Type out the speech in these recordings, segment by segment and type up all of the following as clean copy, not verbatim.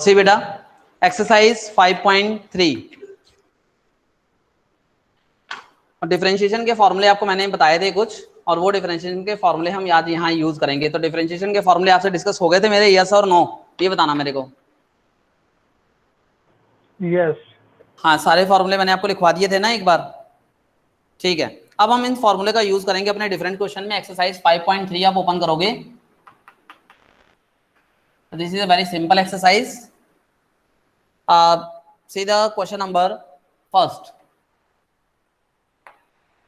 सी बेटा एक्सरसाइज 5.3 और डिफरेंशिएशन के फॉर्मूले आपको मैंने बताए थे कुछ, और वो डिफरेंशिएशन के फॉर्मूले हम आज यहाँ यूज करेंगे। तो डिफरेंशिएशन के फॉर्मूले आपसे डिस्कस हो गए थे मेरे, यस और नो, ये बताना मेरे को। यस। हाँ, सारे फॉर्मूले मैंने आपको लिखवा दिए थे ना एक बार, ठीक है। अब हम इन फॉर्मूले का यूज करेंगे अपने डिफरेंट क्वेश्चन में। एक्सरसाइज 5.3 आप ओपन करोगे, this is a very simple exercise. See the question number first,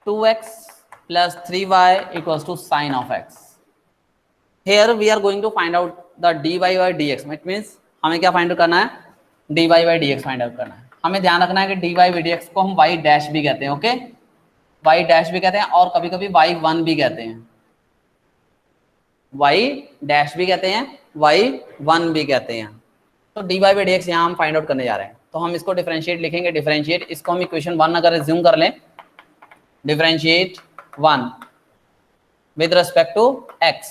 2x plus 3y equals to sine of x. Here we are going to find out the dy by dx. It means हमें क्या find out करना है, dy by dx find out करना है। हमें ध्यान रखना है कि dy by dx को हम y डैश भी कहते हैं, ओके, y डैश भी कहते हैं और कभी कभी y1 भी कहते हैं, y डैश भी कहते हैं, y1 भी कहते हैं। तो dy by dx यहाँ हम फाइंड आउट करने जा रहे हैं। तो हम इसको डिफरेंशिएट लिखेंगे, डिफरेंशिएट इसको हम इक्वेशन 1 अगर रिज्यूम कर लें, differentiate 1 with respect to x,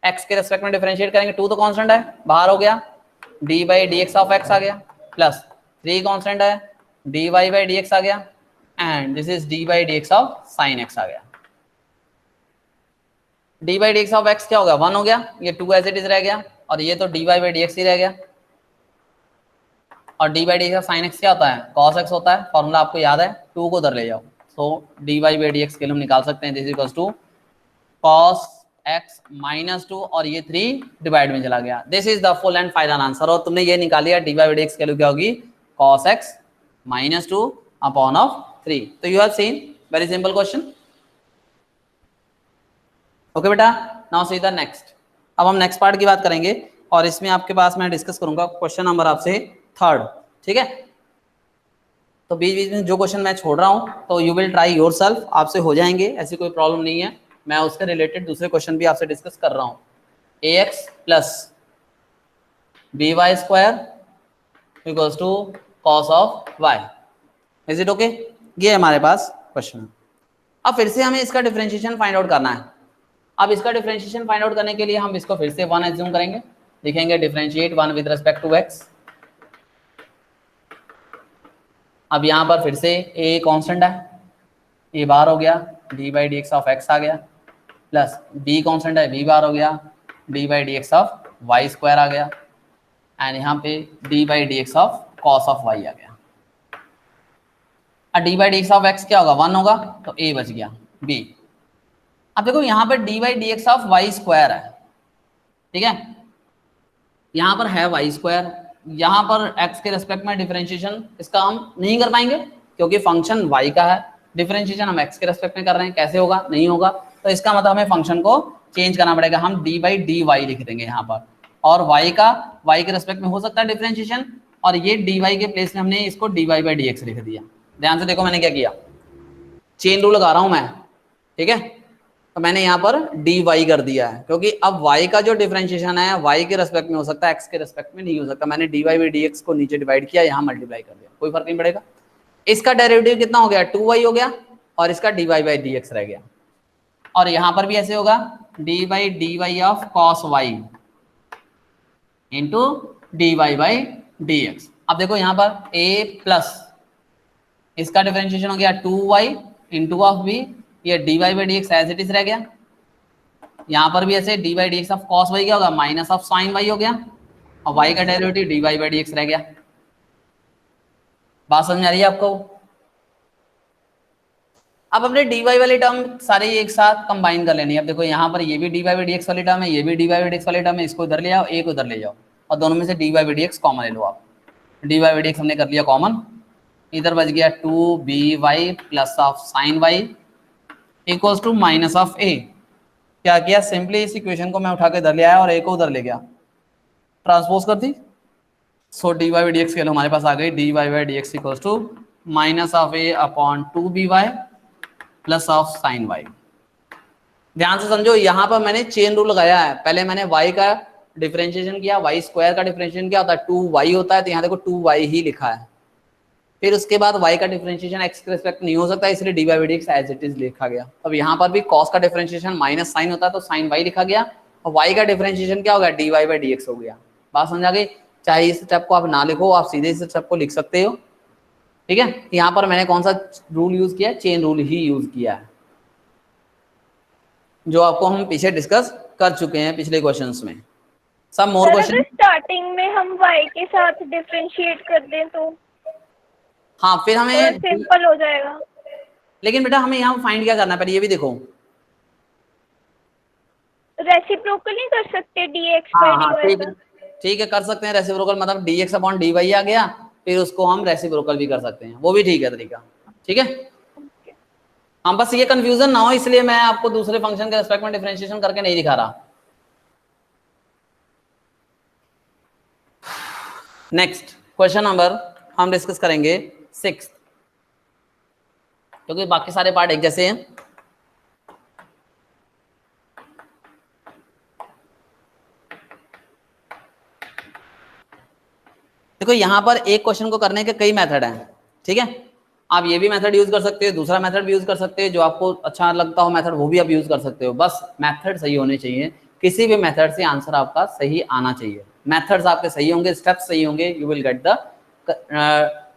x के रिस्पेक्ट में डिफरेंशिएट करेंगे। 2 तो कांस्टेंट है, बाहर हो गया, dy by dx of x आ गया, प्लस 3 कांस्टेंट है, dy by dx आ गया, and this is dy by dx of sin x आ गया। dy by dx of x क्या हो गया, 1 हो गया, ये 2 एज इट इज रह गया, और ये तो dy by dx ही रह गया। और dy by dx of sin x क्या होता है, cos x होता है, फॉर्मूला आपको याद है, 2 को उधर ले जाओ। तो dy by dx के लिए हम निकाल सकते हैं, this equals to cos x minus 2, और ये 3 डिवाइड में चला गया। This is the full and final answer. और तुमने ये निकाल लिया, dy by dx के लिए क्या होगी, cos x minus 2 upon of 3। तो you have seen very simple question, okay बेटा। Now see the next. अब हम नेक्स्ट पार्ट की बात करेंगे, और इसमें आपके पास मैं डिस्कस करूंगा क्वेश्चन नंबर आपसे 3, ठीक है। तो बीच बीच में जो क्वेश्चन मैं छोड़ रहा हूं तो यू विल ट्राई योरसेल्फ, आपसे हो जाएंगे, ऐसी कोई प्रॉब्लम नहीं है। मैं उसके रिलेटेड दूसरे क्वेश्चन भी आपसे डिस्कस कर रहा हूं। ax plus by square equals to cos of y, is it okay. ये हमारे पास क्वेश्चन। अब फिर से हमें इसका डिफरेंशिएशन फाइंड आउट करना है। अब इसका डिफरेंशिएशन फाइंड आउट करने के लिए हम इसको फिर से 1 एज्यूम करेंगे, लिखेंगे differentiate 1 with respect to x। अब यहाँ पर फिर से a कांस्टेंट है, a बार हो गया, dy by dx of x आ गया, प्लस b कांस्टेंट है, b बार हो गया, dy by dx of y square आ गया, एंड यहाँ पे dy by dx of cos of y आ गया। अब dy by dx of x क्या होगा, 1 होगा, तो a बच गया, b। अब देखो यहाँ पर dy by dx of y square है, ठीक है, यहाँ पर है y स्क्वायर, यहाँ पर x के रेस्पेक्ट में डिफरेंशिएशन इसका हम नहीं कर पाएंगे क्योंकि फंक्शन y का है, डिफरेंशिएशन हम x के रेस्पेक्ट में कर रहे हैं, कैसे होगा, नहीं होगा। तो इसका मतलब हमें फंक्शन को चेंज करना पड़ेगा, हम d by dy लिख देंगे यहाँ पर, और y का y के रेस्पेक्ट में हो सकता है डिफरेंशिएशन, और ये dy के प्लेस में हमने इसको dy by dx लिख दिया। ध्यान से देखो मैंने क्या किया, चेन रूल लगा रहा हूं मैं, ठीक है। तो मैंने यहाँ पर dy कर दिया है, क्योंकि अब y का जो डिफरेंशिएशन है y के रेस्पेक्ट में हो सकता है, x के रेस्पेक्ट में नहीं हो सकता। मैंने dy by dx को नीचे डिवाइड किया, यहाँ मल्टीप्लाई कर दिया, कोई फर्क नहीं पड़ेगा। इसका डेरिवेटिव कितना हो गया, 2y हो गया, और इसका dy by dx रह गया। और यहाँ पर भी ऐसे होगा, dy by dy of cos y into dy by dx। अब देखो यहाँ पर a प्लस इसका डिफरेंशिएशन हो गया 2y इंटू ऑफ b, ये dy by dx as it is रह गया। यहाँ पर भी ऐसे dy by dx of cos y क्या होगा, माइनस ऑफ sin y हो गया, और y का डेरिवेटिव dy by dx रह गया। बात समझ आ रही है आपको। अब अपने dy वाली टर्म सारे एक साथ कंबाइन कर लेनी है। अब देखो यहाँ पर ये भी dy by dx वाली टर्म है, ये भी dy by dx वाली टर्म है, इसको इधर ले आओ, एक उधर ले जाओ, और दोनों में से dy by dx कॉमन ले लो आप। dy by dx हमने कर लिया कॉमन, इधर बच गया 2by plus of sine y equals to minus of a। क्या किया, सिंपली इस इक्वेशन को मैं उठा के इधर ले आया और a को उधर ले गया, ट्रांसपोज कर दी। सो dy by dx के लिए हमारे पास आ गई dy by dx equals to minus of a upon 2by plus of sine y। ध्यान से समझो, यहाँ पर मैंने चेन रूल लगाया है। पहले मैंने y का डिफरेंशिएशन किया, y स्क्वायर का डिफरेंशिएशन क्या होता है, 2y होता है, तो यहाँ देखो 2y ही लिखा है। फिर उसके बाद y का डिफरेंशिएशन x के रिस्पेक्ट नहीं हो सकता, इसलिए dy by dx as it is लिखा गया। अब यहाँ पर भी cos का डिफरेंशिएशन माइनस साइन होता है, तो साइन y लिखा गया, और y का डिफरेंशिएशन क्या हो गया, dy by dx हो गया। बात समझ आ गई। चाहे इस स्टेप को आप ना लिखो, आप सीधे इस स्टेप को लिख सकते हो, ठीक है। यहाँ पर मैंने कौन सा रूल यूज किया है, चेन रूल ही यूज किया है, जो आपको हम पीछे डिस्कस कर चुके हैं पिछले क्वेश्चंस में। सब मोर क्वेश्चन। स्टार्टिंग में हम y के साथ डिफरेंशिएट कर दें तो हाँ फिर हमें सिंपल हो जाएगा। लेकिन बेटा हमें यहाँ फाइंड क्या करना है, पहले ये भी देखो। रेसिप्रोकल नहीं कर सकते dx हाँ by हाँ dy का? ठीक है कर सकते हैं रेसिप्रोकल, मतलब dx अपॉन dy आ गया, फिर उसको हम रेसिप्रोकल भी कर सकते हैं, वो भी ठीक है तरीका, ठीक है। हाँ बस ये कंफ्यूजन ना हो इसलिए मैं आपको दूसरे फंक्शन के रेस्पेक्ट में डिफरेंशिएशन करके नहीं दिखा रहा। नेक्स्ट क्वेश्चन नंबर हम डिस्कस करेंगे 6, क्योंकि बाकी सारे पार्ट एक जैसे हैं। देखो यहाँ पर एक क्वेश्चन को करने के कई मेथड हैं, ठीक है। आप ये भी मेथड यूज कर सकते हो, दूसरा मेथड भी यूज कर सकते हो, जो आपको अच्छा लगता हो मेथड वो भी आप यूज कर सकते हो, बस मेथड सही होने चाहिए। किसी भी मेथड से आंसर आपका सही आना चाहिए, मेथड्स आपके सही होंगे, स्टेप्स सही होंगे, you will get the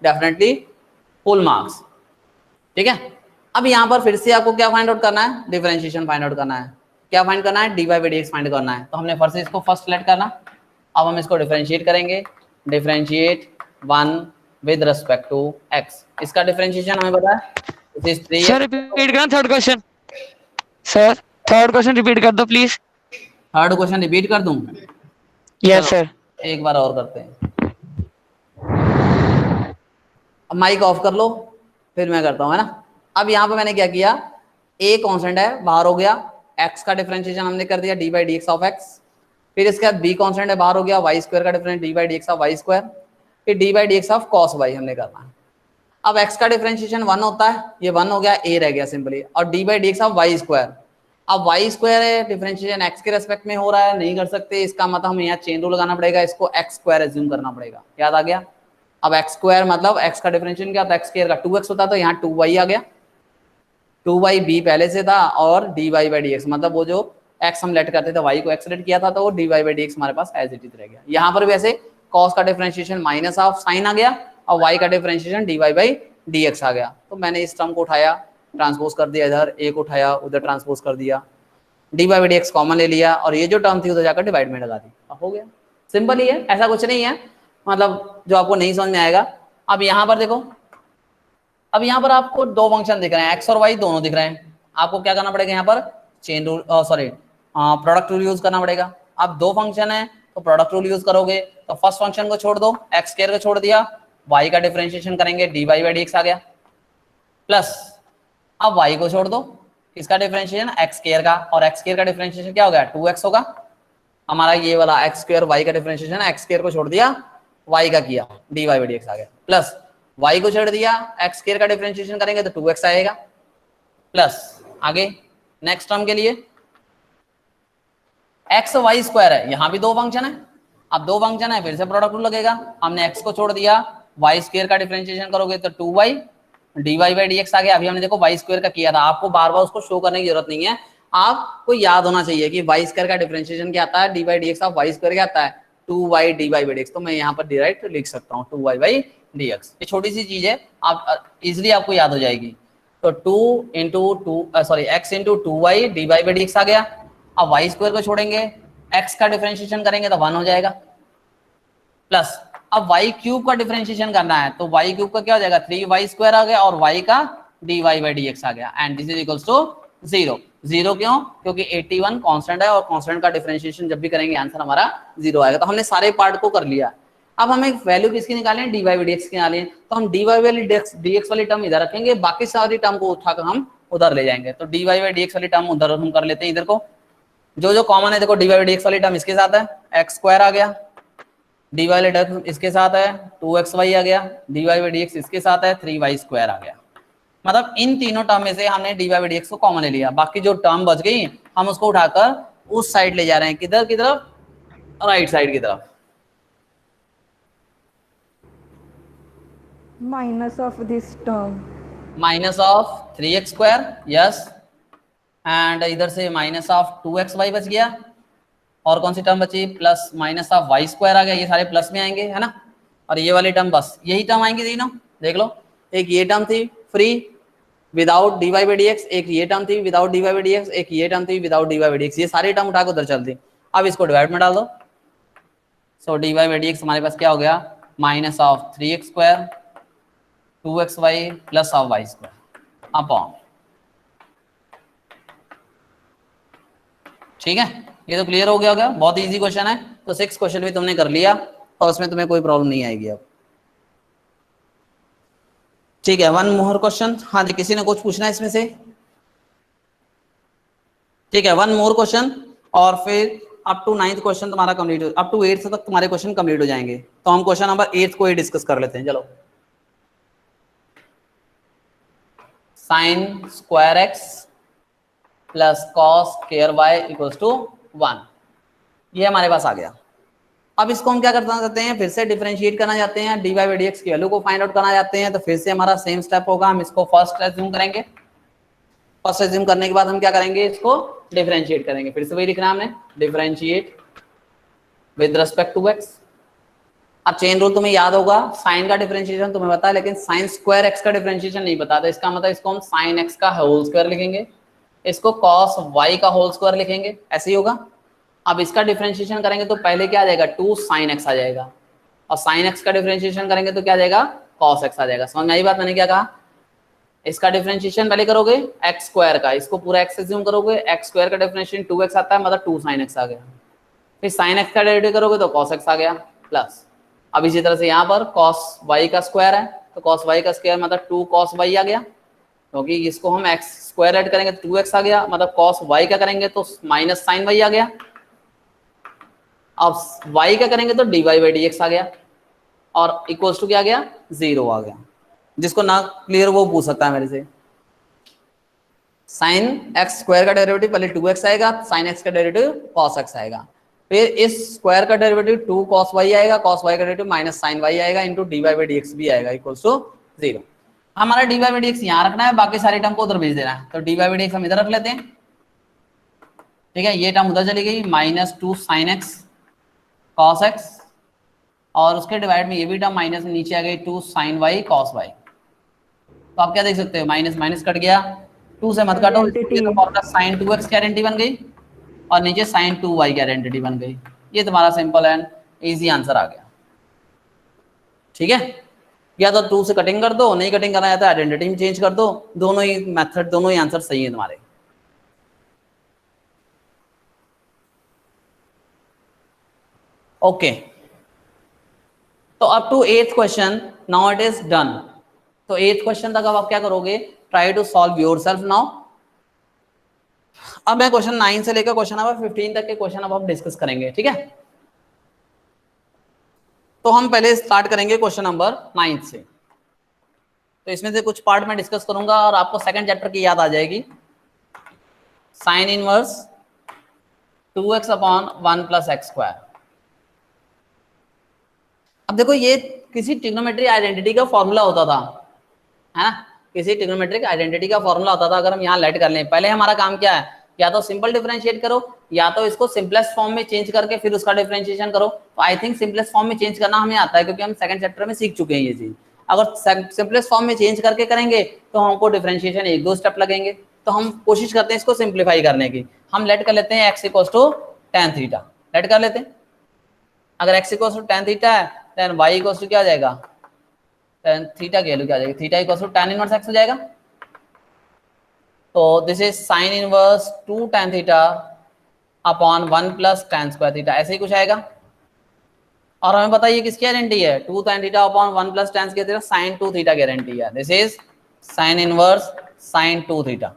definitely full marks, ठीक है। अब यहाँ पर फिर से आपको क्या फाइंड आउट करना है, डिफरेंशिएशन फाइंड आउट करना है। क्या फाइंड करना है, dy by dx फाइंड करना है। तो हमने फर्स्ट इसको फर्स्ट सेलेक्ट करना, अब हम इसको डिफरेंशिएट करेंगे, differentiate 1 with respect to x। इसका डिफरेंशिएशन हमें पता है, this is 3x। Sir repeat करना third question, sir third question repeat कर दो प्लीज। थर्ड क्वेश्चन रिपीट कर दूं? Yes sir. एक बार और करते हैं, अब माइक ऑफ कर लो फिर मैं करता हूं, है ना। अब यहाँ पे मैंने क्या किया, a कांस्टेंट है बाहर हो गया, x का डिफरेंशिएशन हमने कर दिया dy by dx of x, फिर इसके बाद b कांस्टेंट है बाहर हो गया, y स्क्वायर का difference dy by dx of y square, फिर dy by dx of cos y हमने करना है। अब x का डिफरेंशिएशन 1 होता है, ये 1 हो गया, a रह गया सिंपली, और dy by dx of y square. अब y स्क्वायर है, डिफरेंशिएशन x के रेस्पेक्ट में हो रहा है, नहीं कर सकते, इसका मतलब हमें यहाँ चेन रूल लगाना पड़ेगा, इसको x स्क्वायर एज्यूम करना पड़ेगा, याद आ गया। अब x स्क्वायर मतलब x का डिफरेंशिएशन क्या होता है, x स्क्वायर का 2x होता है, तो यहाँ 2y आ गया, 2y पहले से था, और dy by dx मतलब वो जो x हम लेट करते थे, y को x लेट किया था, तो वो dy by dx हमारे पास एज इट इज रह गया। यहाँ पर वैसे cos का डिफरेंशिएशन माइनस ऑफ साइन आ गया, और y का डिफरेंशिएशन dy by dx आ गया। तो मैंने इस टर्म को उठाया, ट्रांसपोज कर दिया, इधर a को उठाया, उधर ट्रांसपोज कर दिया, dy by dx कॉमन ले लिया, और ये जो टर्म थी उधर जाकर डिवाइड में लगा दी, अब हो गया। सिंपल ही है, ऐसा कुछ नहीं है मतलब जो आपको नहीं समझ में आएगा। अब यहाँ पर देखो, अब यहाँ पर आपको दो फंक्शन दिख रहे हैं, x और y दोनों दिख रहे हैं, आपको क्या करना पड़ेगा, यहाँ पर chain rule sorry product rule use करना पड़ेगा। अब दो फंक्शन है तो प्रोडक्ट रूल यूज करोगे, तो फर्स्ट फंक्शन को छोड़ दो, एक्स स्क्वायर को छोड़ दिया, y का डिफरेंशिएशन करेंगे dy by dx आ गया, प्लस अब y को छोड़ दो, इसका डिफरेंशिएशन एक्स स्क्वायर का, और एक्स स्क्वायर का डिफरेंशिएशन क्या हो गया, 2x होगा हमारा, ये वाला एक्स स्क्वायर, y का डिफरेंशिएशन एक्स स्क्वायर को छोड़ दिया, y का किया, dy by dx आ गया, प्लस y को छोड़ दिया, एक्स स्क्वायर का डिफरेंशिएशन करेंगे तो 2x आएगा, प्लस आगे नेक्स्ट टर्म के लिए x y स्क्वायर है, यहां भी दो फंक्शन है, अब दो फंक्शन है फिर से प्रोडक्ट रूल लगेगा, हमने x को छोड़ दिया, y स्क्वायर का डिफरेंशिएशन करोगे तो 2y, dy by dx आ गया। अभी हमने देखो y स्क्वायर का किया था, आपको बार बार उसको शो करने की जरूरत नहीं है, आपको याद होना चाहिए कि y स्क्वायर का डिफरेंशिएशन क्या आता है, dy by dx of y square क्या आता है, 2y dy by dx, तो मैं यहाँ पर डायरेक्ट लिख सकता हूँ 2y by dx। ये छोटी सी चीज है, आप इजिली आपको याद हो जाएगी। तो 2 into x into 2y dy by dx आ गया, अब y स्क्वायर को छोड़ेंगे, x का डिफरेंशिएशन करेंगे तो 1 हो जाएगा, प्लस अब y क्यूब का डिफरेंशिएशन करना है, तो y क्यूब का क्या हो जाएगा, 3y स्क्वायर आ गया, और y का dy by dx आ गया, and this is equals to 0। 0 क्यों, क्योंकि 81 कांस्टेंट है, और कांस्टेंट का डिफरेंशिएशन जब भी करेंगे आंसर हमारा 0 आएगा। तो हमने सारे पार्ट को कर लिया, अब हमें वैल्यू किसकी निकालनी है, dy by dx की निकालनी है, तो हम dy by dx वाली टर्म इधर रखेंगे, बाकी सारी टर्म को उठाकर हम उधर ले जाएंगे, तो dy by dx वाली टर्म उधर हम कर लेते हैं, इधर को जो कॉमन है, देखो dy by dx वाली टर्म इसके साथ है, x स्क्वायर आ गया, dy by dx इसके साथ है 2xy आ गया, dy by dx इसके साथ है 3y स्क्वायर आ गया, मतलब इन तीनों टर्म में से हमने dy by dx को कॉमन ले लिया, बाकी जो टर्म बच गई हम उसको उठाकर उस साइड ले जा रहे हैं, किधर की तरफ, राइट साइड की तरफ, minus of this term, minus of 3x square, yes, and इधर से माइनस ऑफ 2xy बच गया, और कौन सी टर्म बची, plus minus of y square आ गया, ये सारे प्लस में आएंगे है ना, और ये वाली टर्म बस यही टर्म आएंगी तीनों, देख लो। एक ये टर्म थी free without d y by d x, एक ये टर्म थी without d y by d x, एक ये टर्म थी without d y by d x, ये सारी टर्म उठा के उधर चलती। अब इसको डिवाइड में डाल दो, so d y by d x हमारे पास क्या हो गया, minus of 3x square 2xy plus of y square upon, ठीक है। ये तो क्लियर हो गया, बहुत इजी क्वेश्चन है। तो 6 क्वेश्चन भी तुमने कर लिया और उसमें तुम्हें कोई प्रॉब्लम नहीं आएगी अब, ठीक है। 1 मोर क्वेश्चन, हाँ जी किसी ने कुछ पूछना है इसमें से, ठीक है। 1 मोर क्वेश्चन और फिर अप टू 9th क्वेश्चन तुम्हारा कंप्लीट हो, अप टू 8th तक तुम्हारे क्वेश्चन कंप्लीट हो जाएंगे। तो हम क्वेश्चन नंबर 8 को ही डिस्कस कर लेते हैं, चलो। Sine square x plus cos square y equals to 1, ये हमारे पास आ गया। अब इसको हम क्या करना चाहते हैं, फिर से डिफरेंशिएट करना चाहते हैं, d y by d x की वैल्यू को फाइंड आउट करना चाहते हैं। तो फिर से हमारा सेम स्टेप होगा, हम इसको फर्स्ट एज्यूम करेंगे, फर्स्ट एज्यूम करने के बाद हम क्या करेंगे, इसको डिफरेंशिएट करेंगे। फिर से वही लिखना हमने, differentiate with respect to x. अब चेन रूल तुम्हें याद होगा, साइन का डिफरेंशिएशन तुम्हें पता है, लेकिन साइन स्क्वायर एक्स का डिफरेंशिएशन नहीं पता। तो इसका मतलब इसको हम साइन एक्स का होल स्क्वायर लिखेंगे, इसको कॉस वाई का होल स्क्वायर लिखेंगे, ऐसे ही होगा। अब इसका डिफरेंशिएशन करेंगे तो पहले क्या आ जाएगा, 2 sin x आ जाएगा, और sin x का डिफरेंशिएशन करेंगे तो क्या आ जाएगा, cos x आ जाएगा। समझ में आई बात, मैंने क्या कहा, इसका डिफरेंशिएशन पहले करोगे x स्क्वायर का, इसको पूरा x एज्यूम करोगे, x स्क्वायर का डिफरेंशिएशन 2x आता है, मतलब 2 sin x आ गया। फिर sin x का डेरिवेटिव करोगे तो cos x आ गया प्लस। अब इसी तरह से यहाँ पर cos y का स्क्वायर है, तो cos y का स्क्वायर मतलब 2 cos y आ गया, क्योंकि इसको हम x स्क्वायर ऐड करेंगे तो 2x आ गया, मतलब cos y का करेंगे तो माइनस sin y आ गया। अब y का करेंगे तो dy बाई डी एक्स आ गया, और इक्वल्स टू क्या आ गया, 0 आ गया। जिसको ना क्लियर वो पूछ सकता है मेरे से। साइन एक्स स्क्वायर का डेरिवेटिव पहले 2x आएगा, साइन एक्स का डेरिवेटिव cos x आएगा, फिर इस स्क्वायर का डेरिवेटिव 2 cos y आएगा, cos y का डेरिवेटिव माइनस साइन y आएगा, into dy by d x भी आएगा, इक्वल्स टू 0। हमारा dy बाई डी एक्स यहाँ रखना है, बाकी सारी टर्म को उधर भेज देना है। तो dy बाई डी एक्स हम इधर रख लेते हैं, ठीक है। ये टर्म उधर चली गई, minus 2 sin x cos x, और उसके डिवाइड में ये भी टर्म माइनस में नीचे आ गई 2 sin y cos y। तो आप क्या देख सकते हो, माइनस माइनस कट गया, 2 से मत काटो, तो फॉर्मूला sin 2x की आइडेंटिटी बन गई और नीचे sin 2y की आइडेंटिटी बन गई। ये तुम्हारा सिंपल एंड इजी आंसर आ गया, ठीक है। या तो 2 से कटिंग कर दो, नहीं कटिंग करना चाहता है आइडेंटिटी में चेंज कर दो, दोनों ही मेथड, दोनों ही आंसर सही है तुम्हारे। ओके, तो up to 8th question now it is done. तो 8th क्वेश्चन तक अब आप क्या करोगे, try to solve yourself now. अब मैं क्वेश्चन 9 से लेकर क्वेश्चन नंबर 15 तक के क्वेश्चन अब हम डिस्कस करेंगे, ठीक है। तो हम पहले स्टार्ट करेंगे क्वेश्चन नंबर 9 से। तो इसमें से कुछ पार्ट मैं डिस्कस करूंगा और आपको सेकंड चैप्टर की याद आ जाएगी। Sine inverse 2x upon 1 plus x square. अब देखो, ये किसी ट्रिग्नोमेट्रिक आइडेंटिटी का फॉर्मूला होता था, है ना, किसी ट्रिग्नोमेट्रिक आइडेंटिटी का फॉर्मूला होता था। अगर हम यहाँ लेट कर लें, पहले हमारा काम क्या है, या तो सिंपल डिफरेंशिएट करो, या तो इसको सिंपलेस्ट फॉर्म में चेंज करके फिर उसका डिफरेंशिएशन करो। तो आई थिंक सिंपलेस्ट फॉर्म में चेंज करना हमें आता है, क्योंकि हम सेकंड चैप्टर में सीख चुके हैं ये चीज। अगर सिंपलेस्ट फॉर्म में चेंज करके करेंगे तो हमको डिफरेंशिएशन 1-2 स्टेप लगेंगे। तो हम कोशिश करते हैं इसको सिंप्लीफाई करने की। हम लेट कर लेते हैं x equals to tan theta, let कर लेते हैं। अगर x equals to tan theta है, देन y इक्वल्स टू क्या आ जाएगा, tan थीटा की वैल्यू क्या आ जाएगी, theta equals to tan inverse x हो जाएगा। तो this is sine inverse 2 tan theta upon 1 plus tan square theta, ऐसे ही कुछ आएगा। और हमें पता है ये किसकी गारंटी है, 2 tan theta upon 1 plus tan square theta, sin 2 theta guarantee है। This is sine inverse sin 2 theta.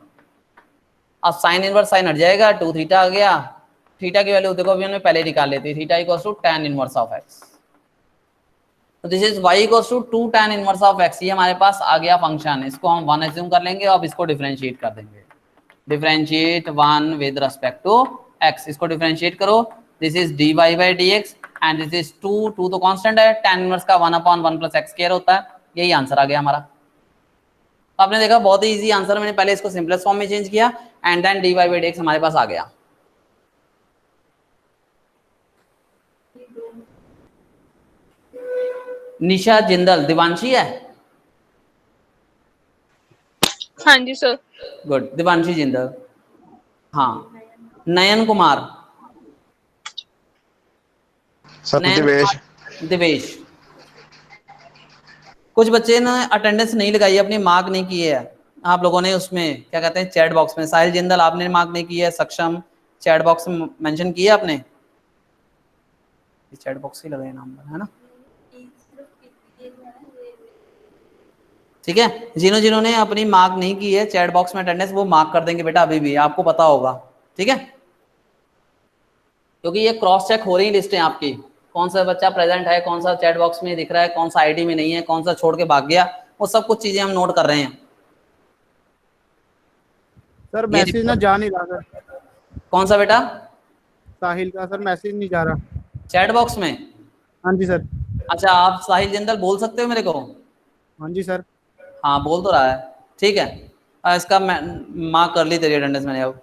अब साइन इनवर्स साइन हट जाएगा, 2 थीटा आ गया, थीटा की वैल्यू देखो अभी हमने पहले निकाल ली थी, theta equals to tan inverse of x। तो this is y equals to 2 tan inverse of x। ये हमारे पास आ गया फंक्शन, इसको हम 1 एज्यूम कर लेंगे और इसको डिफरेंशिएट कर देंगे। Differentiate 1 with respect to x, इसको डिफरेंशिएट करो। This is dy by dx and this is 2 तो कांस्टेंट है, tan इनवर्स का 1 अपॉन 1 प्लस x स्क्वायर होता है। यही आंसर आ गया हमारा। आपने देखा बहुत ही इजी आंसर, मैंने पहले इसको सिंपलेस्ट फॉर्म में चेंज किया and then dy by dx हमारे पास आ गया। निशा जिंदल दिवांशी है, हाँ जी सर। गुड, दिवांशी जिंदल। हाँ, नयन कुमार, सर नयन दिवेश। कुमार दिवेश। कुछ बच्चे ने अटेंडेंस नहीं लगाई, अपनी मार्क नहीं की है आप लोगों ने, उसमें क्या कहते हैं चैट बॉक्स में। साहिल जिंदल आपने मार्क नहीं की है, सक्षम चैट बॉक्स में मेंशन किया आपने, चैट बॉक्स ही लगाए नंबर है ना, ठीक है। जिन्होंने अपनी मार्क नहीं की है चैट बॉक्स में अटेंडेंस, वो मार्क कर देंगे बेटा, अभी भी आपको पता होगा, ठीक है, क्योंकि ये क्रॉस चेक हो रही लिस्ट है आपकी, कौन सा बच्चा प्रेजेंट है, कौन सा चैट बॉक्स में दिख रहा है, कौन सा आईडी में नहीं है, कौन सा छोड़ के भाग गया, वो सब कुछ चीजें हम नोट कर रहे हैं। सर ये मैसेज ना जा नहीं रहा सर, कौन सा बेटा, साहिल का सर मैसेज नहीं जा रहा। चैट बॉक्स में? हाँ जी सर। अच्छा, आप साहिल जिंदल बोल सकते हो मेरे को? हाँ जी सर। हाँ बोल तो रहा है, ठीक है। इसका मार्क कर ली तेरी अटेंडेंस मैंने। अब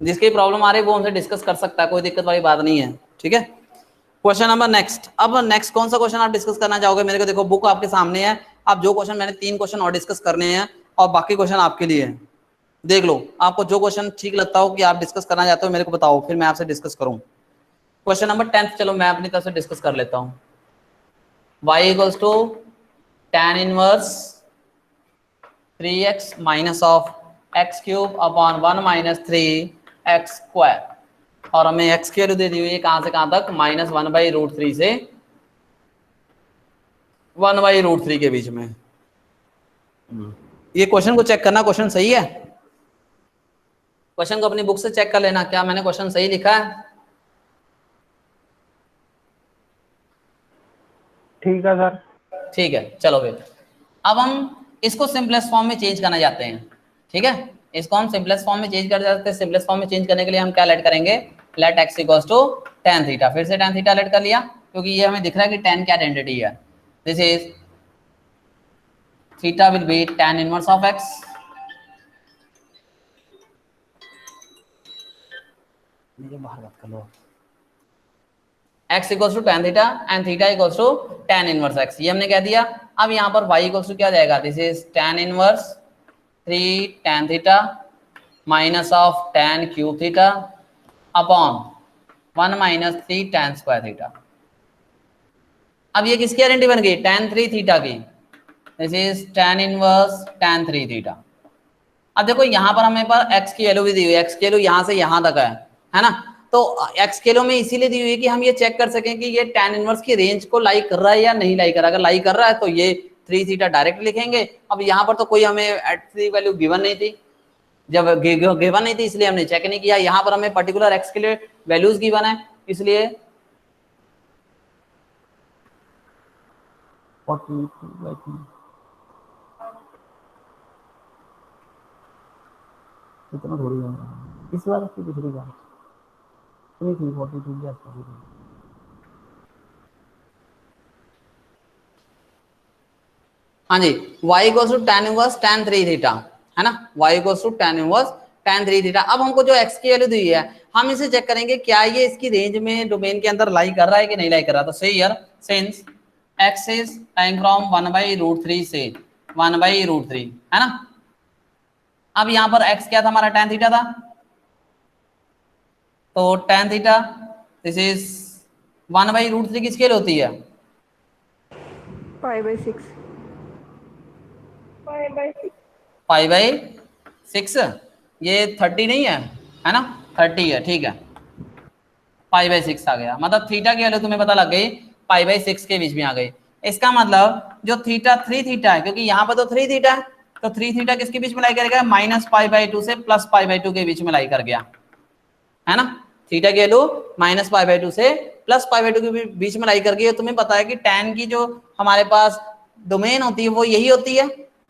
जिसकी प्रॉब्लम आ रही है वो उनसे डिस्कस कर सकता है, कोई दिक्कत वाली बात नहीं है, ठीक है। Question number next. अब नेक्स्ट कौन सा क्वेश्चन आप डिस्कस करना चाहोगे मेरे को? देखो बुक आपके सामने है, आप जो क्वेश्चन, मैंने 3 क्वेश्चन और डिस्कस करने हैं और बाकी क्वेश्चन आपके लिए है, देख लो आपको जो क्वेश्चन ठीक लगता हो कि आप डिस्कस करना चाहते हो मेरे को बताओ, फिर मैं आपसे डिस्कस करूं। क्वेश्चन नंबर 10 चलो मैं अपनी तरफ से डिस्कस कर लेता हूं। y equals to tan inverse 3x minus of x cube upon 1 minus 3x square, और हमें x की वैल्यू दे दी हुई है कहां से कहां तक, -1/√3 से 1/√3 के बीच में। ये क्वेश्चन को चेक करना, क्वेश्चन सही है, क्वेश्चन को अपनी बुक से चेक कर लेना, क्या मैंने क्वेश्चन सही लिखा है? ठीक है सर। ठीक है, चलो फिर अब हम इसको सिंपलेस्ट फॉर्म में चेंज करना चाहते हैं, ठीक है, इसको हम सिंपलेस्ट फॉर्म में चेंज कर जाते हैं। सिंपलेस्ट फॉर्म में चेंज करने के लिए हम क्या लेट करेंगे, let x equals to tan theta, फिर से tan थीटा लेट कर लिया, क्योंकि ये हमें दिख रहा है कि tan क्या आइडेंटिटी है, this is theta will be tan inverse of x, मुझे बाहर बात कर लो, x equals to tan theta and theta equals to tan inverse x, ये हमने कह दिया। अब यहाँ पर y इक्वल्स टू क्या जाएगा, this is tan inverse 3 tan theta minus of tan cube theta upon 1 minus 3 tan square theta. अब ये किसकी आइडेंटिटी बन गई, tan 3 थीटा की, this is tan inverse tan 3 theta. अब देखो यहाँ पर हमें पर x की वैल्यू भी दी हुई है, x की वैल्यू यहाँ से यहाँ तक है ना, तो x की वैल्यू में इसीलिए दी हुई है कि हम ये चेक कर सकें कि ये tan इनवर्स की रेंज को लाइक कर रहा है या नहीं लाइक कर रहा है। अगर लाइक कर रहा है तो ये 3 थीटा डायरेक्ट लिखेंगे। अब यहाँ पर तो कोई हमें x वैल्यू गिवन नहीं थी, जब गिवन नहीं थी इसलिए हमने चेक नहीं किया। यहाँ पर हमें पर्टिकुलर x के लिए वैल्यूज गिवन है, इसलिए इतना थोड़ी है इस बार की दूसरी बार 42 हाँ जी, y equals to tan inverse tan 3 theta है ना, y equals to tan inverse tan 3 theta. अब हमको जो x की वैल्यू दी है हम इसे चेक करेंगे क्या ये इसकी रेंज में डोमेन के अंदर लाई कर रहा है कि नहीं लाई कर रहा। तो से here since x is time from 1/√3 से 1/√3 है ना। अब यहाँ पर x क्या था हमारा, tan थीटा था, तो tan थीटा दिस इज 1/√3 की स्केल होती है π/6 5/6 ये 30 नहीं है ना, 30 है, ठीक है, π/6 आ गया, मतलब थीटा की वैल्यू तुम्हें पता लग गई, π/6 के बीच में आ गई। इसका मतलब जो थीटा 3 थीटा है, क्योंकि यहाँ पर तो 3 थीटा है, तो 3 थीटा किसके बीच में लाई करेगा, -π/2 से +π/2 के बीच में लाई कर गया है ना। थीटा की वैल्यू -π/2 से +π/2 के बीच में लाई कर गई। तुम्हें पता है कि tan की जो हमारे पास डोमेन होती है वो यही होती है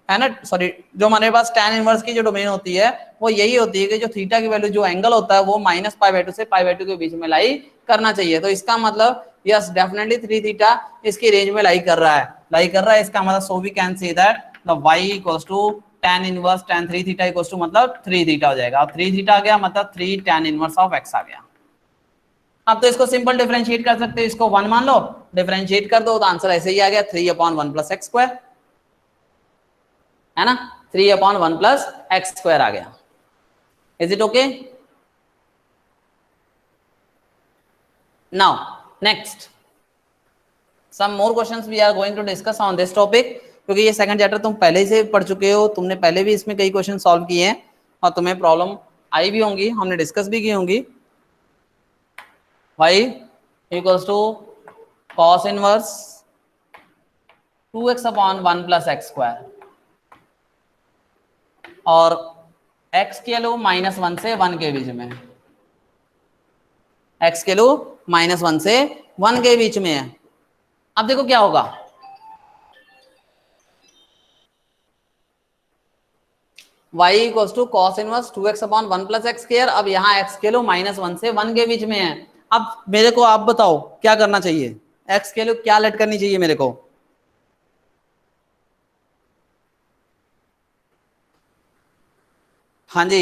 ना, सॉरी, जो हमारे पास tan इनवर्स की जो डोमेन होती है वो यही होती है कि जो थीटा की वैल्यू जो एंगल होता है वो -π/2 से π/2 के बीच में लाई करना चाहिए। तो इसका मतलब यस डेफिनेटली 3 थीटा इसकी रेंज में लाई कर रहा है, इसका मतलब so we can say that the y equals to tan inverse tan 3 theta equals to मतलब 3 थीटा हो जाएगा। अब 3 थीटा आ गया मतलब 3 tan इनवर्स ऑफ x आ गया। अब तो इसको सिंपल डिफरेंशिएट कर सकते हो, इसको 1 मान लो, डिफरेंशिएट कर दो तो आंसर ऐसे ही आ गया 3/1 प्लस एक्स स्क्वायर, है ना, 3/1 प्लस एक्स स्क्वायर आ गया। Is it okay? Now next some more questions we are going to discuss on this topic, क्योंकि ये सेकंड चैप्टर तुम पहले से पढ़ चुके हो, तुमने पहले भी इसमें कई क्वेश्चन सॉल्व किए हैं और तुम्हें प्रॉब्लम आई भी होंगी, हमने डिस्कस भी की होंगी। y equals to cos inverse 2x/1 plus x square, और x के लो -1 से 1 के बीच में, x के लो -1 से 1 के बीच में है। अब देखो क्या होगा, y equals to cos inverse 2x/1 plus x square. अब यहाँ x के लो -1 से 1 के बीच में है। अब मेरे को आप बताओ क्या करना चाहिए, x के लो क्या लेट करनी चाहिए मेरे को? हाँ जी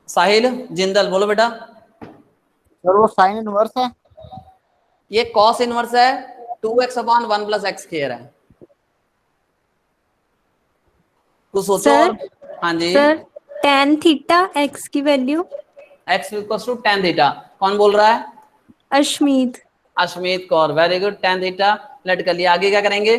साहिल जिंदल बोलो बेटा। सर वो साइन इनवर्स है। ये cos इनवर्स है 2x/1 प्लस एक्स स्क्वायर है। कुछ सोचो और। हाँ जी सर tan थीटा x की value. x equals to tan theta, कौन बोल रहा है? Ashmeet. Ashmeet Kaur, very good. tan theta let कर लिया, आगे क्या करेंगे?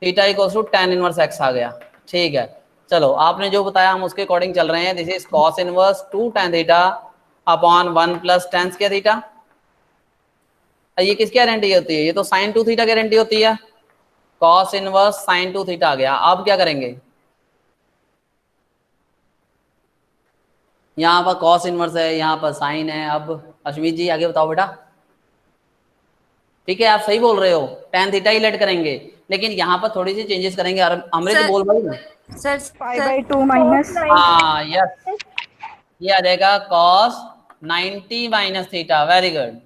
Theta equals to tan inverse x आ गया। ठीक है चलो, आपने जो बताया हम उसके अकॉर्डिंग चल रहे हैं। This is cos inverse 2 tan theta upon 1 plus tan square theta. ये किसकी गारंटी होती है? ये तो sin 2 थीटा गारंटी होती है। cos इनवर्स sin 2 थीटा आ गया। अब क्या करेंगे? यहाँ पर cos इनवर्स है, यहाँ पर sin है। अब अश्मीत जी आगे बताओ बेटा। ठीक है आप सही बोल रहे हो, tan थीटा ही लेट करेंगे, लेकिन यहाँ पर थोड़ी सी चेंजेस करेंगे। अमृत सर- बोल भाई। सर π/2 माइनस हाँ यस, ये आ जाएगा cos 90 minus theta. Very good,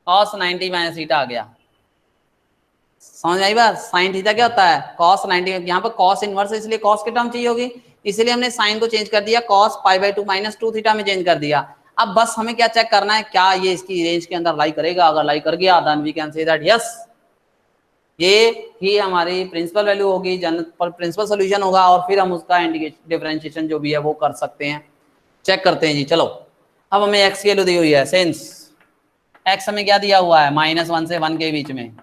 cos 90 minus theta आ गया। समझ आई बात? sin थीटा क्या होता है? cos 90। यहाँ पर cos इनवर्स है इसलिए cos की टर्म चाहिए होगी, इसलिए हमने sin को चेंज कर दिया, cos π/2 माइनस 2 थीटा में चेंज कर दिया। अब बस हमें क्या चेक करना है, क्या ये इसकी रेंज के अंदर लाई करेगा? अगर लाई कर गया then we can say that yes, ये ही हमारी प्रिंसिपल वैल्यू होगी, प्रिंसिपल सोल्यूशन होगा, और फिर हम उसका डिफरेंशिएशन जो भी है वो कर सकते हैं। चेक करते हैं जी। चलो अब हमें x की वैल्यू दी हुई है, सेंस x हमें क्या दिया हुआ है? -1 से 1 के बीच में।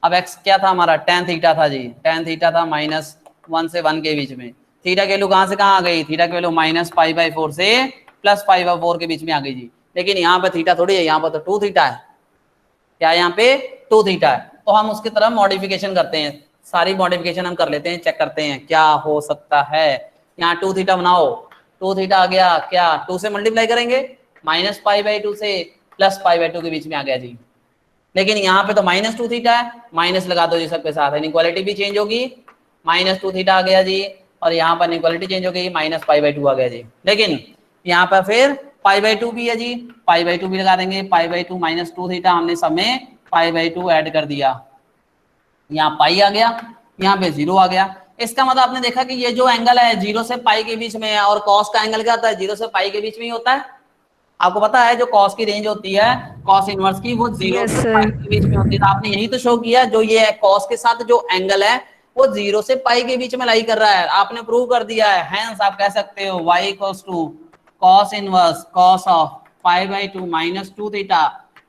अब x क्या था हमारा? tan थीटा था जी, tan थीटा था -1 से 1 के बीच में। थीटा की वैल्यू कहाँ से कहाँ आ गई? थीटा की वैल्यू -π/4 से +π/4 के बीच में आ गई जी। लेकिन यहाँ पे थीटा थोड़ी है, यहाँ पर तो 2 थीटा है। क्या यहाँ पे 2 थीटा है, तो हम उसकी तरफ मॉडिफिकेशन करते हैं। सारी मॉडिफिकेशन हम कर लेते हैं, चेक करते हैं क्या हो सकता है। यहाँ 2 थीटा बनाओ, 2 थीटा आ गया, क्या 2 से मल्टीप्लाई करेंगे, -π/2 से +π/2 के बीच में आ गया जी। लेकिन यहाँ पे तो -2 थीटा है, माइनस लगा दो जी सबके साथ, इनइक्वालिटी भी चेंज होगी। -2 थीटा आ गया जी, और यहाँ पर इनइक्वालिटी चेंज हो गई, -π/2 आ गया जी। लेकिन यहाँ पर फिर π/2 भी है जी, π/2 भी लगा देंगे। π/2 -2 थीटा हमने सब में π/2 ऐड कर दिया, यहाँ पाई आ गया, यहाँ पे 0 आ गया। इसका मतलब आपने देखा कि ये जो एंगल है 0 से पाई के बीच में है, और कॉस का एंगल क्या होता है? 0 से पाई के बीच में ही होता है। आपको पता है जो कॉस की रेंज होती है कॉस इनवर्स की, वो 0 Yes, से sir. पाई के बीच में होती है। तो आपने यही तो शो किया, जो ये कॉस के साथ जो एंगल है वो 0 से पाई के बीच में लाई कर रहा है। आपने प्रूव कर दिया है। हेंस आप कह सकते हो y equals to cos inverse cos of π/2 -2 थीटा,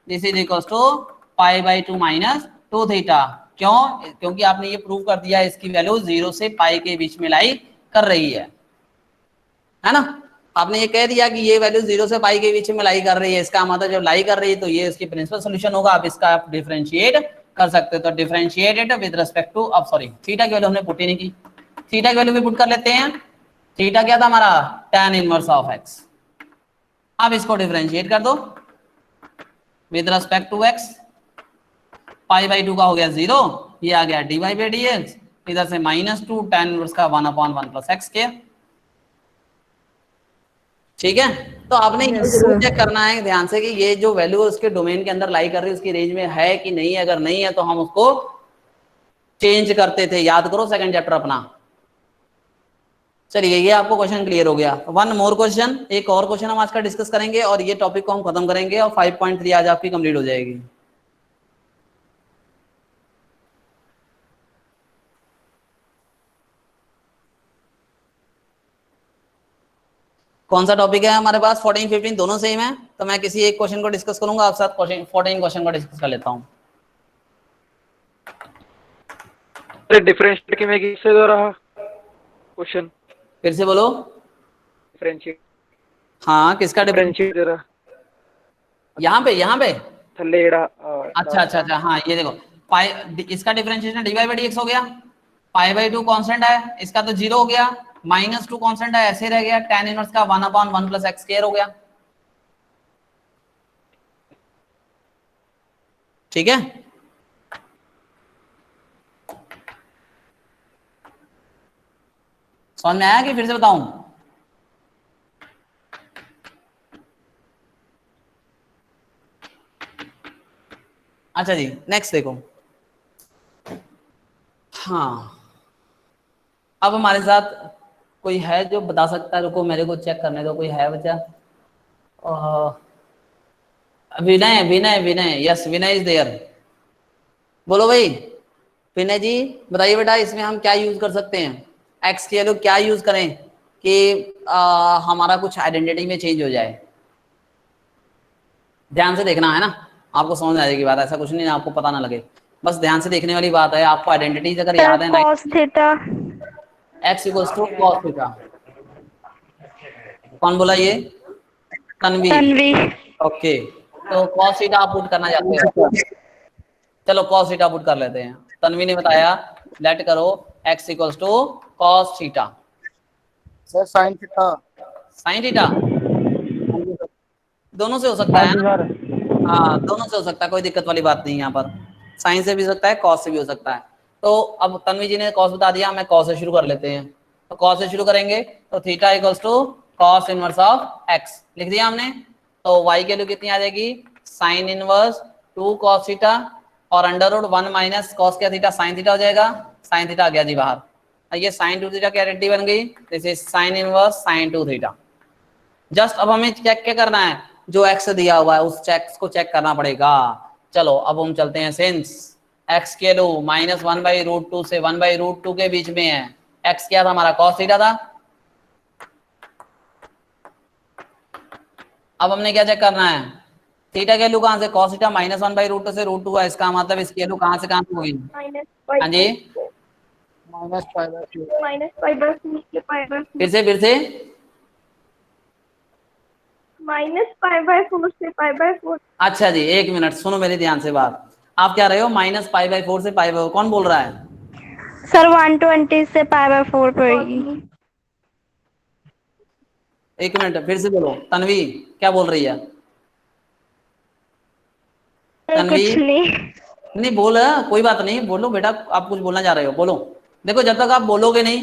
this is equals to π/2 -2 theta. क्यों? क्योंकि आपने ये प्रूव कर दिया इसकी वैल्यू 0 से पाई के बीच में लाई कर रही है ना। आपने ये कह दिया कि ये वैल्यू 0 से पाई के बीच में लाई कर रही है, इसका मतलब जब लाई कर रही है तो ये इसकी प्रिंसिपल सॉल्यूशन होगा। आप इसका आप डिफरेंशिएट कर सकते हो। तो डिफरेंशिएटेड विद रिस्पेक्ट टू, अब सॉरी थीटा की वैल्यू हमने पुट ही नहीं की, थीटा की वैल्यू भी पुट कर लेते हैं। थीटा क्या था हमारा? tan inverse of x। अब इसको डिफरेंशिएट कर दो विद रिस्पेक्ट टू x। π/2 का हो गया 0, ये आ गया dy/dx, इधर से -2 tan इनवर्स का 1/1 प्लस एक्स स्क्वायर। ठीक है, तो आपने ये जरूर चेक करना है ध्यान से कि ये जो वैल्यू उसके डोमेन के अंदर लाई कर रही है उसकी रेंज में है कि नहीं। अगर नहीं है तो हम उसको चेंज करते थे। याद करो सेकंड चैप्टर अपना, चलिए ये आपको क्वेश्चन क्लियर हो गया। वन मोर क्वेश्चन, एक और क्वेश्चन हम आज का डिस्कस करेंगे और ये टॉपिक को हम खत्म करेंगे और 5.3 आज आपकी कंप्लीट हो जाएगी। कौन सा टॉपिक है हमारे पास? 14 15 दोनों सेम है, तो मैं किसी एक क्वेश्चन को डिस्कस करूंगा, आप साथ 14 क्वेश्चन को डिस्कस कर लेता हूँ। डिफरेंशिएट की मैं किससे दे रहा क्वेश्चन? फिर से बोलो। डिफरेंशिएट, हाँ किसका डिफरेंशिएट दे रहा यहाँ पे थल्लेड़ा। अच्छा अच्छा अच्छा, हाँ ये देखो पाई, इसका डिफरेंशिएशन dy बाई dx हो गया, पाई बाई 2 कांस्टेंट है, इसका तो 0 हो गया, -2 कांस्टेंट है, ऐसे रह गया, tan इनवर्स का 1/1 प्लस x स्क्वायर हो गया। ठीक है, समझ में आया कि फिर से बताऊं? अच्छा जी नेक्स्ट देखो। हाँ अब हमारे साथ कोई है जो बता सकता है? रुको मेरे को चेक करने दो, कोई है बच्चा? विनय विनय विनय, यस विनय इज देयर। बोलो भाई विनय जी, बताइए बेटा इसमें हम क्या यूज कर सकते हैं? एक्स के लोग क्या यूज करें कि हमारा कुछ आइडेंटिटी में चेंज हो जाए? ध्यान से देखना है ना, आपको समझ आ जाएगी बात, ऐसा कुछ नहीं आपको पता ना लगे, बस ध्यान से देखने वाली बात है। आपको आइडेंटिटीज अगर याद है ना, cos theta. x equals to cos theta. कौन बोला ये? तन्वी। तन्वी। ओके, तो cos थीटा आप पुट करना चाहते हो? चलो cos थीटा पुट कर लेते हैं। तन्वी ने बताया लेट करो x equals to cos theta. Sir sine theta. Sine theta दोनों से हो सकता है ना? हाँ दोनों से हो सकता है, कोई दिक्कत वाली बात नहीं है यहाँ पर, साइन से भी हो सकता है कॉस से भी हो सकता है। तो अब तन्वी जी ने कॉस बता दिया, मैं कॉस से शुरू कर लेते हैं। तो कॉस से शुरू करेंगे तो theta equals to cos inverse of x लिख दिया हमने। तो वाई की वैल्यू कितनी आ जाएगी? साइन इनवर्स 2 कॉस थीटा और अंडर रूट 1 माइनस कॉस क्या थीटा साइन थीटा हो जाएगा। साइन थीटा आ गया जी बाहर। ये साइन 2 थीटा की आइडेंटिटी बन गई, this is sine inverse sign 2 theta. Just अब हमें चेक क्या करना है? जो एक्स दिया हुआ है उस चेक को चेक करना पड़ेगा। चलो अब हम चलते हैं, सिंस एक्स के लो -1/√2 से 1/√2 के बीच में है, एक्स क्या था हमारा? cos थीटा था। अब हमने क्या चेक करना है? थीटा के वैल्यू कहां से? cos थीटा -1/√2 से √2 है, इसका मतलब इसकी वैल्यू कहां से कहां होगी? हाँ जी -π/4 फिर से -π/4 से π/4। अच्छा जी एक मिनट सुनो मेरे ध्यान से बात, आप क्या रहे हो? -π/4 से π/4, कौन बोल रहा है? सर 120 से π/4 पड़ेगी। एक मिनट फिर से बोलो। तन्वी क्या बोल रही है? तन्वी कुछ नहीं। नहीं बोल, कोई बात नहीं, बोलो बेटा, आप कुछ बोलना चाह रहे हो बोलो। देखो जब तक आप बोलोगे नहीं,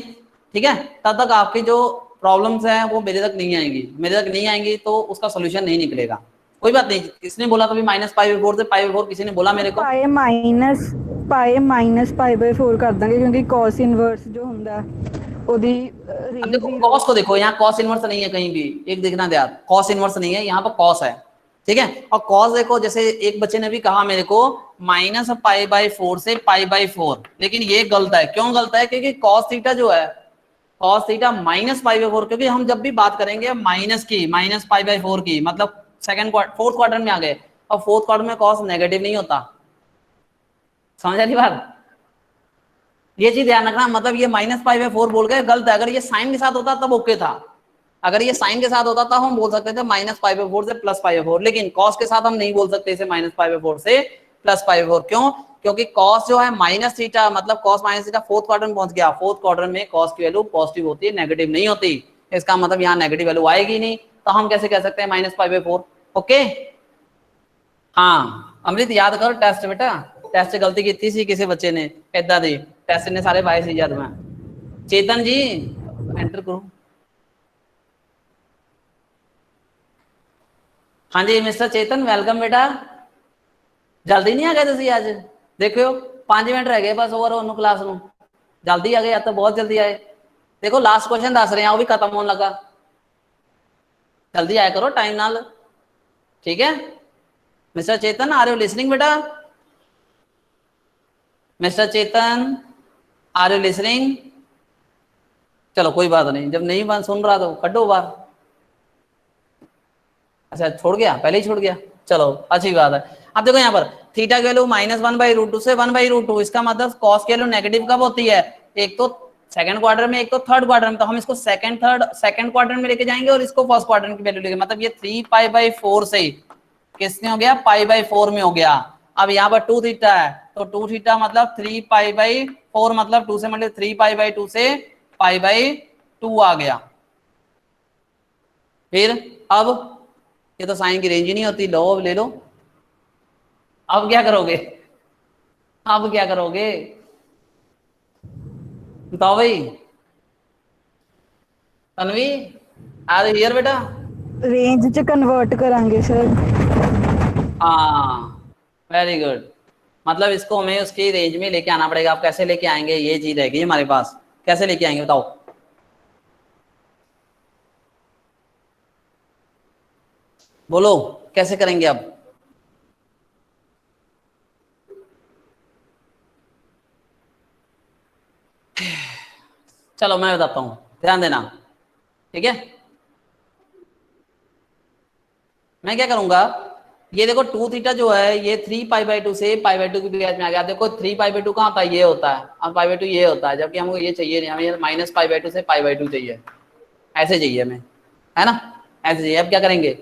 ठीक है, तब तक आपकी जो प्रॉब्लम्स हैं वो मेरे तक नहीं आएंगी, मेरे तक नहीं आएंगी तो उसका सोल्यूशन नहीं निकलेगा। कोई बात नहीं, किसने बोला कभी -π/4 से π/4? किसी ने बोला मेरे को? π-π/4 कर देंगे क्योंकि cos इनवर्स जो ਹੁੰਦਾ ਉਹਦੀ अब देखो कॉस को देखो, यहाँ कॉस इनवर्स नहीं है कहीं भी, एक देखना ध्यान, कॉस इनवर्स नहीं है, यहाँ पर कॉस है, ठीक है। और कॉस देखो, जैसे एक बच्चे ने भी कहा मेरे को -π/4 से π/4, लेकिन ये गलत है। क्यों गलत है? क्योंकि कॉस थीटा जो है, कॉस थीटा -π/4, क्योंकि हम जब भी बात करेंगे माइनस की, -π/4 की, मतलब फोर्थ क्वार्टर में आ गए, और फोर्थ क्वार्टर में कॉस नेगेटिव नहीं होता। समझ आती बात? ये चीज ध्यान रखना, मतलब ये -π/4 बोल गए गलत है। अगर ये साइन के साथ होता तब ओके था, अगर ये साइन के साथ होता था हम बोल सकते थे -π/4 से +π/4, लेकिन कॉस के साथ हम नहीं बोल सकते इसे -π/4 से +π/4। क्यों? क्योंकि कॉस जो है माइनस थीटा, मतलब cos minus theta fourth quarter में पहुंच गया, फोर्थ क्वार्टर में कॉस की वैल्यू पॉजिटिव होती है, नेगेटिव नहीं होती। इसका मतलब यहाँ नेगेटिव वैल्यू आएगी नहीं, तो हम कैसे कह सकते हैं -π/4? ओके हाँ अमृत याद कर टेस्ट बेटा, टेस्ट से गलती की थी किसी बच्चे ने, इदा दी टेस्ट ने सारे पाए सी याद में। चेतन जी एंटर करो। हाँ जी मिस्टर चेतन वेलकम बेटा, जल्दी नहीं आ गए तुसी आज? देखो 5 मिनट रह गए बस ओवर होने क्लास में, जल्दी आ गए या तो बहुत जल्दी आए। देखो लास्ट क्वेश्चन दस रहे हैं, वो भी खत्म होने लगा, जल्दी आया करो टाइम नाल, ठीक है। Mister Chetan are you listening बेटा? Mister Chetan are you listening? चलो कोई बात नहीं, जब नहीं बात सुन रहा तो कटो बाहर। अच्छा छोड़ गया, पहले ही छोड़ गया, चलो अच्छी बात है। अब देखो यहाँ पर थीटा की वैल्यू -1/√2 से 1/√2, इसका मतलब कॉस की वैल्यू नेगेटिव कब होती है? एक तो सेकंड क्वार्टर में, एक तो थर्ड क्वार्टर में, तो हम इसको सेकंड क्वार्टर में लेके जाएंगे और इसको फर्स्ट क्वार्टर की वैल्यू लेके, मतलब ये 3π/4 से किसने हो गया, π/4 में हो गया। अब यहाँ पर 2 थीटा है, तो 2 थीटा मतलब 3π/4, मतलब 2 से मतलब 3π/2 से π/2 आ गया। फिर अब ये तो साइन की रेंज ही नहीं होती, लो अब ले लो। अब क्या करोगे, अब क्या करोगे बताओ भाई। तन्वी आर यू हियर बेटा? रेंज च कन्वर्ट करांगे सर। हाँ वेरी गुड, मतलब इसको हमें उसकी रेंज में लेके आना पड़ेगा। आप कैसे लेके आएंगे, ये चीज रहेगी हमारे पास, कैसे लेके आएंगे बताओ। बोलो कैसे करेंगे अब? चलो मैं बताता हूं, ध्यान देना, ठीक है। मैं क्या करूंगा, ये देखो 2 थीटा जो है ये 3π/2 से π/2 के बीच में आ गया। देखो 3π/2 कहाँ होता है, ये होता है, और π/2 ये होता है, जबकि हमको ये चाहिए नहीं, हमें -π/2 से π/2 चाहिए, ऐसे चाहिए हमें, है ना, ऐसे चाहिए। अब क्या करेंगे,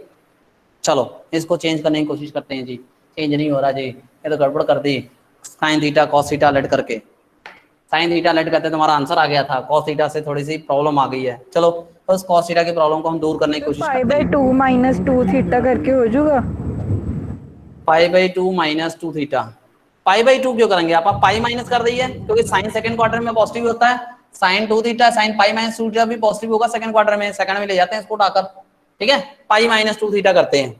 चलो इसको चेंज करने की कोशिश करते हैं जी। चेंज नहीं हो रहा जी, ये तो गड़बड़ कर दी। साइन थीटा कॉस थीटा अलट करके, साइन थीटा अलट करते तुम्हारा आंसर आ गया था, कॉस थीटा से थोड़ी सी प्रॉब्लम आ गई है। चलो तो उस कॉस थीटा की प्रॉब्लम को हम दूर करने की कोशिश करते हैं। π/2 -2 थीटा करके हो जाएगा। π/2 -2 थीटा, π/2 क्यों करेंगे आप पाई माइनस कर रही है, क्योंकि साइन सेकंड क्वार्टर में पॉजिटिव होता है। साइन 2 थीटा साइन π-2 थीटा भी पॉजिटिव होगा सेकंड क्वार्टर में, सेकंड में ले जाते हैं इसको उठाकर, ठीक है। π-2 थीटा करते हैं,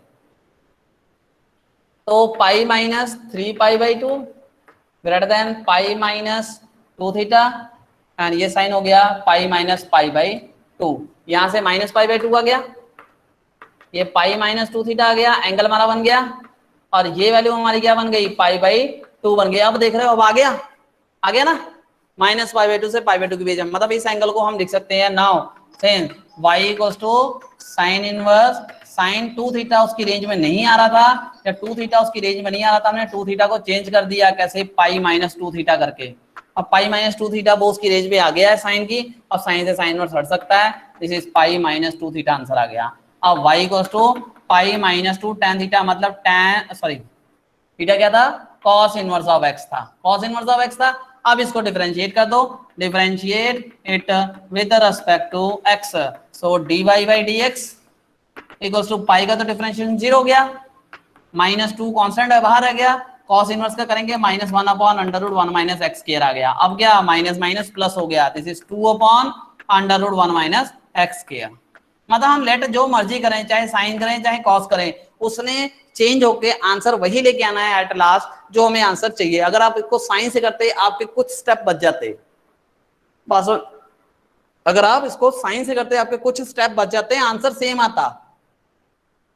तो π-3π/2 ग्रेटर देन π-2 थीटा, एंड ये साइन हो गया π-π/2, यहां से -π/2 आ गया, ये π-2 थीटा आ गया, एंगल हमारा बन गया, और ये वैल्यू हमारी क्या बन गई, π/2 बन गई। अब देख रहे हो, अब आ गया ना, -π/2 से π/2 के बीच में, मतलब इस एंगल को हम लिख सकते हैं now sin y = sin inverse sin 2 theta उसकी रेंज में नहीं आ रहा था, या 2 थीटा उसकी रेंज में नहीं आ रहा था, हमने 2 थीटा को चेंज कर दिया, कैसे, π-2 थीटा करके। अब π-2 थीटा वो उसकी रेंज में आ गया है साइन की, और साइन से साइन इनवर्स हट सकता है, दिस इज π-2 थीटा आंसर आ गया। अब y = π-2 tan थीटा, मतलब थीटा क्या था, cos इनवर्स ऑफ x था, cos इनवर्स ऑफ x था। अब इसको डिफरेंशिएट कर दो, differentiate it with respect to x, सो dy/dx इक्वल्स टू पाई का तो डिफरेंशिएशन 0 हो गया, -2 कांस्टेंट है बाहर रह गया, cos इनवर्स का करेंगे -1/√1 - x² आ गया। अब क्या माइनस माइनस प्लस हो गया, दिस इज 2/√1 - x²। मतलब हम लेट जो मर्जी करें, चाहे साइन करें चाहे कॉस करें, उसने चेंज होके आंसर वही लेके आना है एट लास्ट जो हमें आंसर चाहिए। अगर आप इसको साइन से करते आपके कुछ स्टेप बच जाते, बस अगर आप इसको साइन से करते आपके कुछ स्टेप बच जाते हैं, आंसर सेम आता।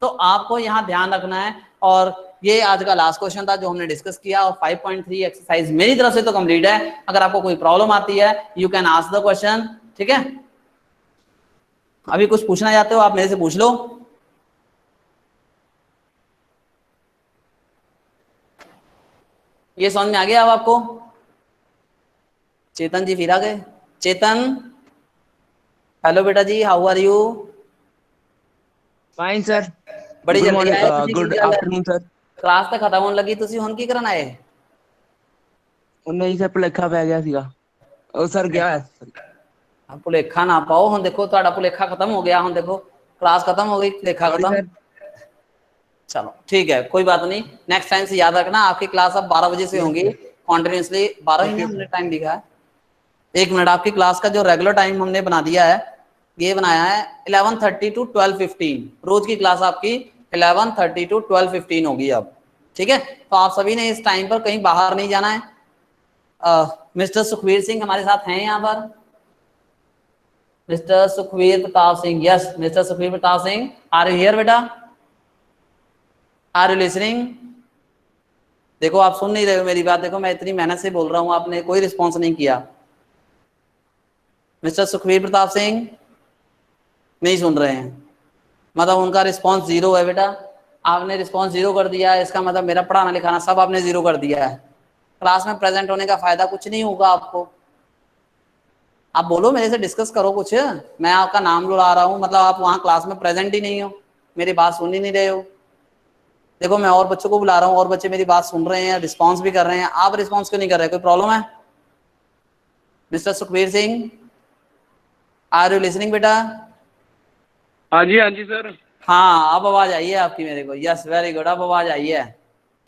तो आपको यहाँ ध्यान रखना है। और ये आज का लास्ट क्वेश्चन था जो हमने डिस्कस किया, और 5.3 एक्सरसाइज मेरी तरफ से तो कंप्लीट है। अगर आपको कोई प्रॉब्लम आती है you can ask the question, ठीक है। अभी कुछ पूछना चाहते हो आप मेरे से पूछ लो। ये समझ में आ गया अब आपको? चेतन जी फिर आ गए। चेतन हेलो बेटा जी, how are you? Fine sir. बड़ी जल्दी आए, गुड आफ्टरनून सर। क्लास ਤਾਂ ਖਤਮ ਹੋਣ ਲੱਗੀ, ਤੁਸੀਂ ਹੁਣ ਕੀ ਕਰਨ ਆਏ? ਉਹ ਨਹੀਂ ਸਰ, ਭੁਲੇਖਾ ਪੈ ਗਿਆ ਸੀਗਾ ਉਹ ਸਰ ਗਿਆ। ਭੁਲੇਖਾ ਨਾ ਪਾਓ, ਹੁਣ ਦੇਖੋ ਤੁਹਾਡਾ ਭੁਲੇਖਾ ਖਤਮ ਹੋ ਗਿਆ, ਹੁਣ ਦੇਖੋ क्लास खत्म हो गई, भुलेखा खत्म। चलो ठीक है, कोई बात नहीं, नेक्स्ट टाइम से याद रखना आपकी क्लास अब 12 बजे से होंगी कॉन्टिन्यूसली। 12 ही हमने टाइम लिखा है, 1 मिनट। आपकी क्लास का जो रेगुलर टाइम हमने बना दिया है, ये बनाया है 11:30 to 12:15। रोज की क्लास आपकी 11:30 to 12:15 होगी अब, ठीक है। तो आप सभी ने इस टाइम पर कहीं बाहर नहीं जाना है। मिस्टर सुखवीर सिंह हमारे साथ हैं यहाँ पर, mister Sukhveer Pratap Singh, yes mister Sukhveer Pratap Singh, are you here बेटा, आर यू लिसनिंग? देखो आप सुन नहीं रहे हो मेरी बात, देखो मैं इतनी मेहनत से बोल रहा हूँ, आपने कोई रिस्पॉन्स नहीं किया। मिस्टर सुखवीर प्रताप सिंह नहीं सुन रहे हैं, मतलब उनका रिस्पॉन्स 0 है बेटा। आपने रिस्पॉन्स 0 कर दिया है, इसका मतलब मेरा पढ़ाना लिखाना सब आपने 0 कर दिया है। क्लास में प्रेजेंट होने का फायदा कुछ नहीं होगा आपको। आप बोलो, मेरे से डिस्कस करो कुछ, मैं आपका नाम ला रहा हूँ, मतलब आप वहाँ क्लास में प्रेजेंट ही नहीं हो, मेरी बात सुन ही नहीं रहे हो। देखो मैं और बच्चों को बुला रहा हूँ, और बच्चे मेरी बात सुन रहे हैं, रिस्पॉन्स भी कर रहे हैं, आप रिस्पॉन्स क्यों नहीं कर रहे? कोई प्रॉब्लम है? Mister Sukhveer Singh, are you listening बेटा? हाँ जी सर। हाँ अब आवाज आई है आपकी मेरे को, यस वेरी गुड, अब आवाज आई है,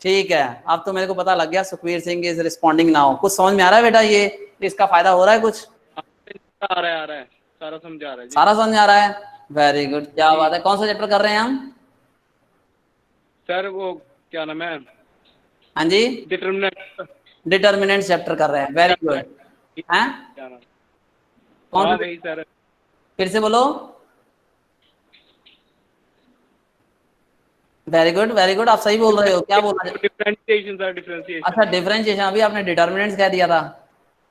ठीक है। अब तो मेरे को पता लग गया Sukhveer Singh is responding now. कुछ समझ में आ रहा है बेटा, ये इसका फायदा हो रहा है कुछ? आ रहा है सारा समझा रहा है जी। सारा समझ आ रहा है, वेरी गुड, क्या बात है। कौन सा चैप्टर कर रहे हैं हम? सर वो क्या नाम है? हाँ जी, डिटरमिनेंट चैप्टर कर रहे हैं, वेरी गुड। हैं क्या नाम? कौन हाँ सा? वही सर। फिर से बोलो। वेरी गुड वेरी गुड, आप सही बोल रहे हो। क्या बोल रहे हो? Differentiation sir, differentiation. अच्छा डिफरेंशिएशन, अभी आपने डिटर्मिनेंट्स कह दिया था।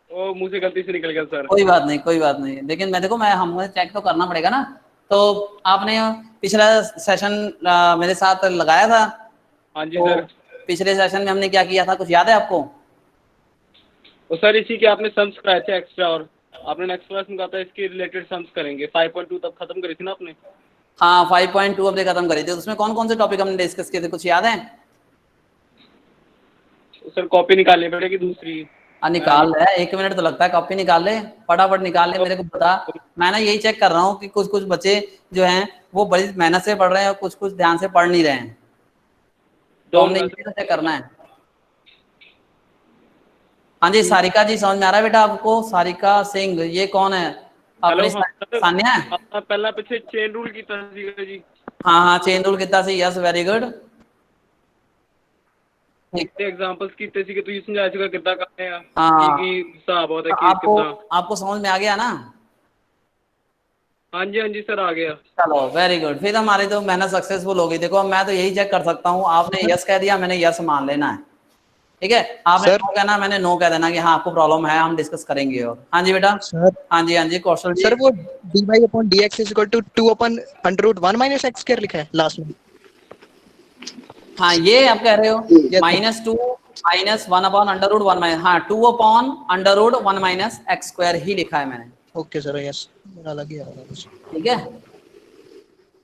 वो मुंह से गलती से निकल गया सर। कोई बात नहीं कोई बात नहीं, लेकिन मैं देखो मैं हमें चेक तो करना पड़ेगा ना। तो आपने पिछला सेशन मेरे साथ लगाया था। हाँ जी तो सर। पिछले सेशन में हमने क्या किया था, कुछ याद है आपको? वो सर इसी के आपने सम्स कराए थे एक्स्ट्रा, और आपने नेक्स्ट क्लास में कहा था इसके रिलेटेड सम्स करेंगे। 5.2 तब खत्म करी थी ना आपने? हाँ 5.2 हमने खत्म करी थी। उसमें कौन कौन से टॉपिक हमने डिस्कस किए थे, कुछ याद है? सर कॉपी निकालनी पड़ेगी दूसरी। निकाल ले, 1 मिनट तो लगता है, कॉपी निकाल ले, फटाफट निकाल ले, मेरे को बता। मैं ना यही चेक कर रहा हूँ कि कुछ कुछ बच्चे जो हैं वो बड़ी मेहनत से पढ़ रहे हैं और कुछ कुछ ध्यान से पढ़ नहीं रहे हैं, तो हमने इसी चेक करना है। हाँ जी सारिका जी, समझ में आ रहा है बेटा आपको? सारिका सिंह, ये कौन है? अपनी सान्या है? पहला पीछे चेन रूल कीता सीगा जी। हाँ चेन रूल कितना सी, यस वेरी गुड। एग्जांपल्स कीते सी कि ਤੁਸੀਂ ਸਮਝਾਇਆ ਸੀਗਾ ਕਿੱਦਾਂ ਕਰਨੇ ਆ, हाँ ਕੀ ਹਿਸਾਬ ਹੋता है कि आपको समझ में आ गया ना? हाँ जी सर आ गया। चलो वेरी गुड, फिर हमारी तो मेहनत सक्सेसफुल हो गई। देखो मैं तो यही चेक कर सकता हूँ, आपने यस कह दिया, मैंने यस मान लेना है, ठीक है। आपने नो कहना, मैंने नो कह देना कि हाँ आपको प्रॉब्लम है, हम डिस्कस करेंगे। और हाँ जी बेटा। सर हाँ जी कौशल जी। सर वो dy/dx is equal to 2/√1 minus x square लिखा है लास्ट में। हाँ ये आप कह रहे हो -2 -1/√1 माइनस, हाँ 2/√1 - x² ही लिखा है मैंने। ओके सर, यस मेरा अलग ही आ रहा है कुछ। ठीक है।